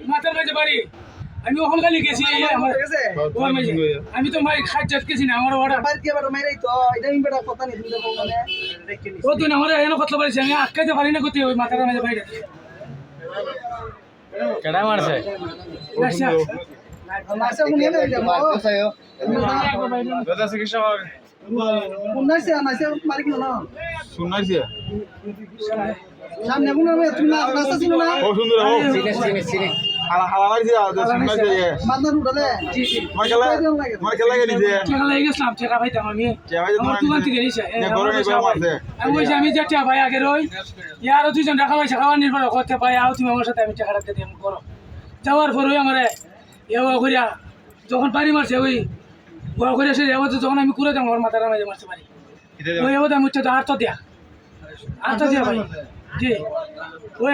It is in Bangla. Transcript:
মাথার মাঝে বাড়ি আমি ওখান খালি গেছি আমি তো মাই খাট গেছি না আমার ওটা ও তুই আমার এনে কথা বলেছি আমি আটকাইতে পারি না কোথায় ওই মাথার মাঝে বাইরে কেডা মারছে দাদা চিকিৎসা শুনাইছে সামনে কোনো তুমি রাস্তা ছিল না ও সুন্দর ও চিনি হালা হালা মারছে শুনাইছে মাথার উঠালে তোমার খেলা গেলি যে টাকা লাগে গেছিলাম টাকা পাইতাম আমি আমার দোকান থেকে নিছে আমি বলছি আমি যে টাকা ভাই আগের ওই ইয়ারও দুজন টাকা পয়সা খাওয়ার নির্ভর করতে পাই আও তুমি আমার সাথে আমি টাকা রাখতে দিই করো যাওয়ার পর ওই আমার করিয়া যখন পানি মারছে ওই ওয়া করে সে যখন আমি করে যাবো আমার মাথার মাঝে মারতে পারি ওই আমি আর তো দেয়া ভাই জি ওই